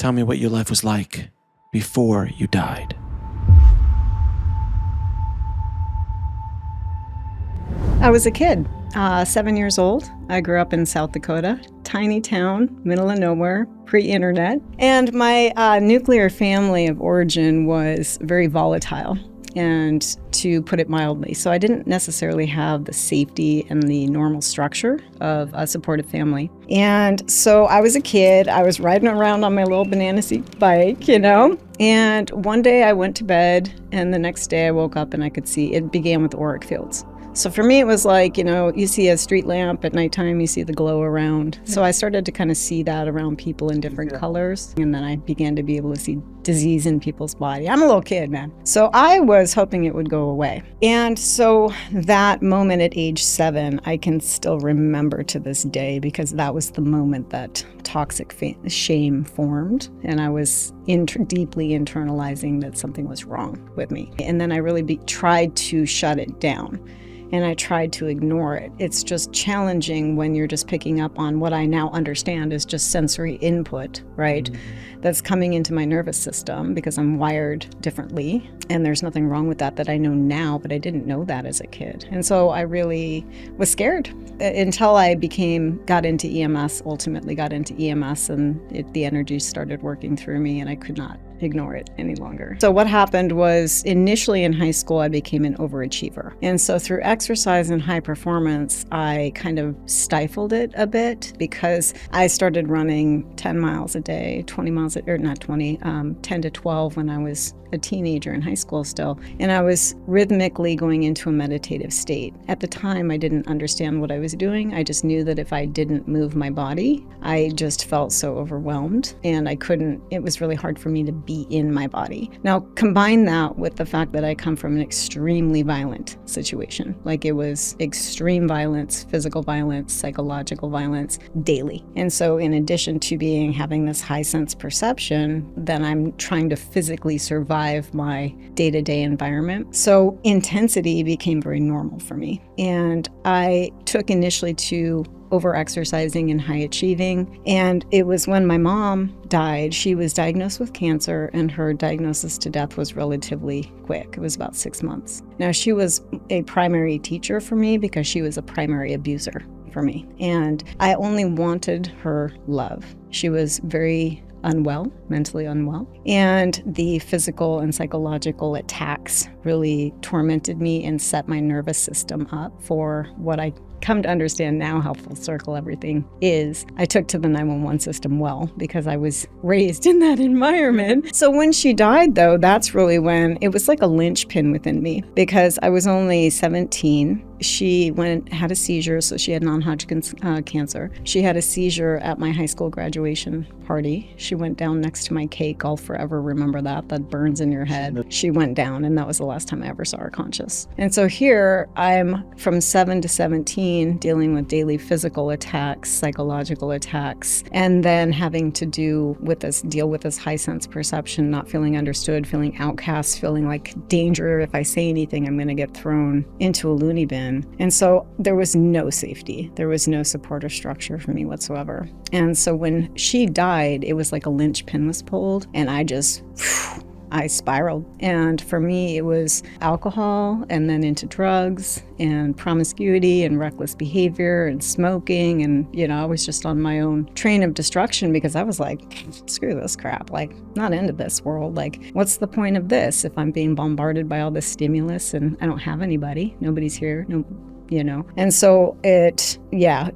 Tell me what your life was like before you died. I was a kid, 7 years old. I grew up in South Dakota, tiny town, middle of nowhere, pre-internet. And my nuclear family of origin was very volatile, and to put it mildly. So I didn't necessarily have the safety and the normal structure of a supportive family. And so I was a kid, I was riding around on my little banana seat bike, and one day I went to bed, and the next day I woke up and I could see it began with auric fields. So for me, it was like, you see a street lamp at nighttime, you see the glow around. So I started to kind of see that around people in different colors. And then I began to be able to see disease in people's body. I'm a little kid, man. So I was hoping it would go away. And so that moment at age 7, I can still remember to this day, because that was the moment that toxic shame formed. And I was deeply internalizing that something was wrong with me. And then I really tried to shut it down. And I tried to ignore it. It's just challenging when you're just picking up on what I now understand is just sensory input, right? That's coming into my nervous system because I'm wired differently. And there's nothing wrong with that I know now, but I didn't know that as a kid. And so I really was scared until I got into EMS, ultimately got into EMS, and the energy started working through me, and I could not ignore it any longer. So what happened was, initially in high school, I became an overachiever. And so through exercise and high performance, I kind of stifled it a bit, because I started running 10 miles a day, 10 to 12 when I was a teenager in high school still. And I was rhythmically going into a meditative state. At the time, I didn't understand what I was doing. I just knew that if I didn't move my body, I just felt so overwhelmed, and it was really hard for me to be in my body. Now, combine that with the fact that I come from an extremely violent situation. Like, it was extreme violence, physical violence, psychological violence daily. And so in addition to having this high sense perception, then I'm trying to physically survive my day-to-day environment. So intensity became very normal for me. And I took initially to over-exercising and high achieving. And it was when my mom died. She was diagnosed with cancer, and her diagnosis to death was relatively quick. It was about 6 months. Now, she was a primary teacher for me because she was a primary abuser for me. And I only wanted her love. She was very unwell, mentally unwell. And the physical and psychological attacks really tormented me and set my nervous system up for what I come to understand now, how full circle everything is. I took to the 911 system well, because I was raised in that environment. So when she died, though, that's really when it was like a linchpin within me, because I was only 17. She had a seizure, so she had non-Hodgkin's cancer. She had a seizure at my high school graduation party. She went down next to my cake. I'll forever remember that burns in your head. She went down, and that was the last time I ever saw her conscious. And so here I'm from 7 to 17, dealing with daily physical attacks, psychological attacks, and then having to deal with this high sense perception, not feeling understood, feeling outcast, feeling like danger. If I say anything, I'm going to get thrown into a loony bin. And so there was no safety. There was no support or structure for me whatsoever. And so when she died, it was like a linchpin was pulled, and I spiraled. And for me, it was alcohol, and then into drugs and promiscuity and reckless behavior and smoking. And, I was just on my own train of destruction, because I was like, screw this crap. Like, not into this world. Like, what's the point of this if I'm being bombarded by all this stimulus and I don't have anybody? Nobody's here. And so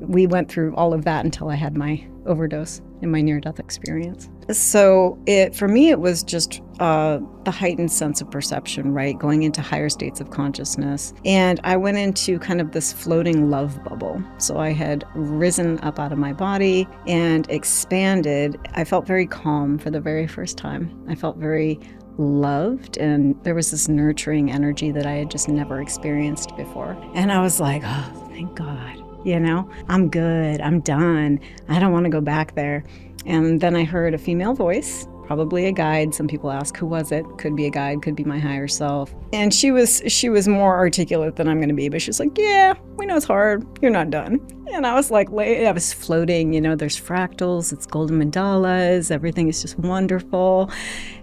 we went through all of that until I had my overdose in my near-death experience. So for me, it was just the heightened sense of perception, right? Going into higher states of consciousness. And I went into kind of this floating love bubble. So I had risen up out of my body and expanded. I felt very calm for the very first time. I felt very loved, and there was this nurturing energy that I had just never experienced before. And I was like, oh, thank God. I'm good. I'm done. I don't want to go back there. And then I heard a female voice probably a guide. Some people ask, who was it? Could be a guide, could be my higher self. And she was more articulate than I'm going to be, but she's like, yeah, we know it's hard. You're not done. And I was like, I was floating, there's fractals, it's golden mandalas, everything is just wonderful.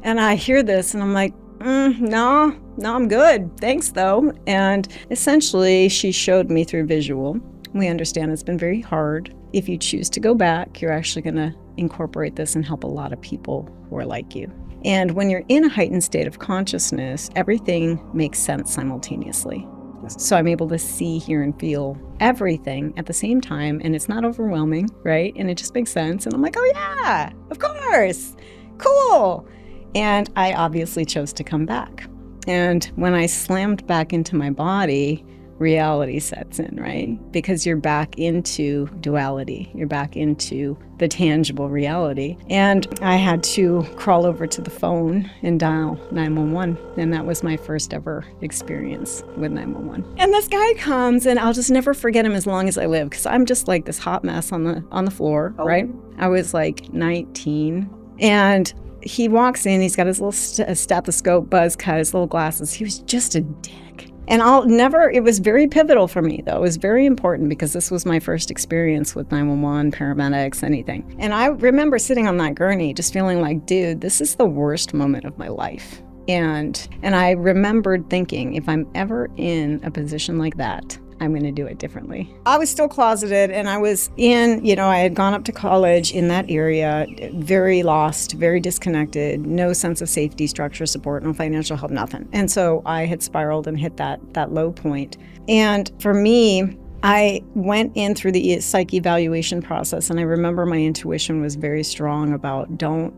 And I hear this and I'm like, no, I'm good. Thanks, though. And essentially, she showed me through visual. We understand it's been very hard. If you choose to go back, you're actually going to incorporate this and help a lot of people who are like you. And when you're in a heightened state of consciousness, everything makes sense simultaneously. So I'm able to see, hear, and feel everything at the same time, and it's not overwhelming, right? And it just makes sense. And I'm like, oh yeah, of course, cool. And I obviously chose to come back. And when I slammed back into my body, reality sets in, right? Because you're back into duality. You're back into the tangible reality. And I had to crawl over to the phone and dial 911. And that was my first ever experience with 911. And this guy comes, and I'll just never forget him as long as I live, because I'm just like this hot mess on the floor, right? I was like 19. And he walks in, he's got his little stethoscope, buzz cut, his little glasses. He was just a dick. And it was very pivotal for me, though. It was very important because this was my first experience with 911, paramedics, anything. And I remember sitting on that gurney just feeling like, dude, this is the worst moment of my life. And I remembered thinking, if I'm ever in a position like that, I'm going to do it differently. I was still closeted, and I was I had gone up to college in that area, very lost, very disconnected, no sense of safety, structure, support, no financial help, nothing. And so I had spiraled and hit that low point. And for me, I went in through the psych evaluation process, and I remember my intuition was very strong about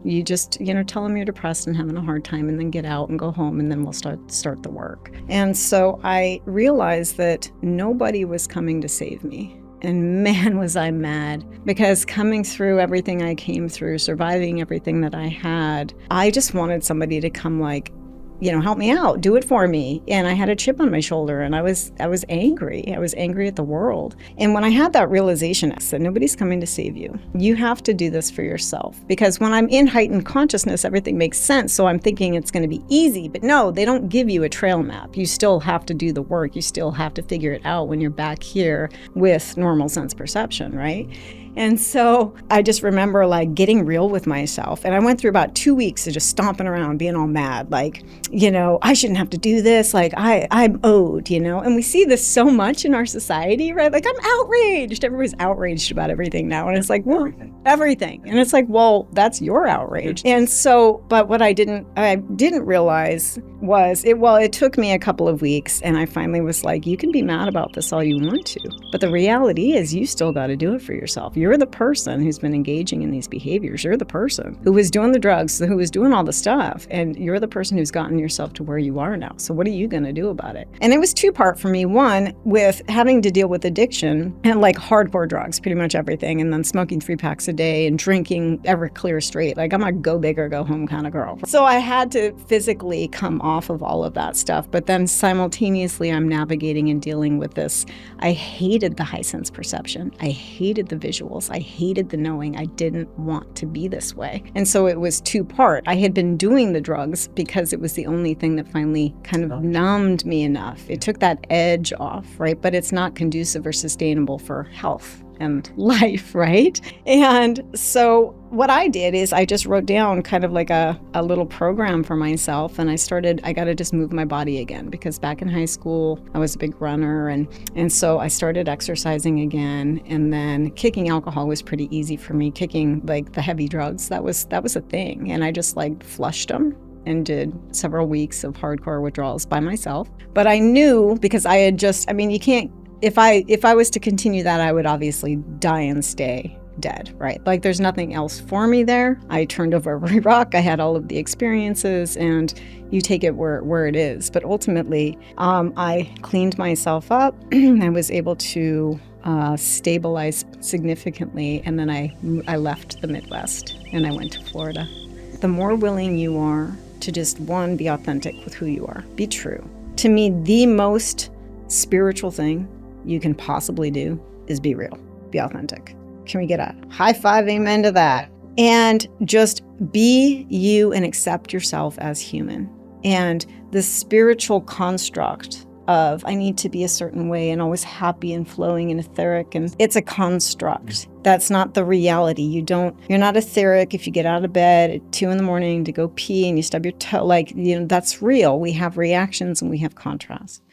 you just tell them you're depressed and having a hard time, and then get out and go home, and then we'll start the work. And so I realized that nobody was coming to save me. And man, was I mad, because coming through everything I came through, surviving everything that I had, I just wanted somebody to come help me out, do it for me. And I had a chip on my shoulder, and I was angry. I was angry at the world. And when I had that realization, I said, nobody's coming to save you. You have to do this for yourself. Because when I'm in heightened consciousness, everything makes sense. So I'm thinking it's going to be easy. But no, they don't give you a trail map. You still have to do the work. You still have to figure it out when you're back here with normal sense perception, right? And so I just remember getting real with myself. And I went through about 2 weeks of just stomping around, being all mad, I shouldn't have to do this. I'm owed, and we see this so much in our society, right? I'm outraged. Everybody's outraged about everything now. And it's well, everything. And it's well, that's your outrage. And so, but what I didn't realize was it took me a couple of weeks, and I finally was you can be mad about this all you want to, but the reality is you still got to do it for yourself. You're the person who's been engaging in these behaviors. You're the person who was doing the drugs, who was doing all the stuff, and you're the person who's gotten yourself to where you are now. So what are you going to do about it? And it was two-part for me. One, with having to deal with addiction and hardcore drugs, pretty much everything, and then smoking 3 packs a day and drinking Everclear straight. I'm a go big or go home kind of girl. So I had to physically come off of all of that stuff, but then simultaneously I'm navigating and dealing with this. I hated the high sense perception. I hated the visuals. I hated the knowing. I didn't want to be this way. And so it was two-part. I had been doing the drugs because it was the only thing that finally kind of numbed me enough. It took that edge off, right? But it's not conducive or sustainable for health and life, right? And so what I did is I just wrote down kind of a little program for myself, and I got to just move my body again, because back in high school, I was a big runner, and so I started exercising again, and then kicking alcohol was pretty easy for me. Kicking the heavy drugs, that was a thing, and I just flushed them and did several weeks of hardcore withdrawals by myself. But I knew, because I had you can't, if I was to continue that, I would obviously die and stay dead, right? There's nothing else for me there. I turned over every rock. I had all of the experiences, and you take it where it is. But ultimately, I cleaned myself up. I was able to stabilize significantly, and then I left the Midwest and I went to Florida. The more willing you are to just, one, be authentic with who you are, be true. To me, the most spiritual thing you can possibly do is be real, be authentic. Can we get a high five amen to that? and just be you and accept yourself as human. And the spiritual construct of I need to be a certain way and always happy and flowing and etheric, and it's a construct. That's not the reality. You're not etheric if you get out of bed at 2 a.m. to go pee and you stub your toe. That's real. We have reactions and we have contrast.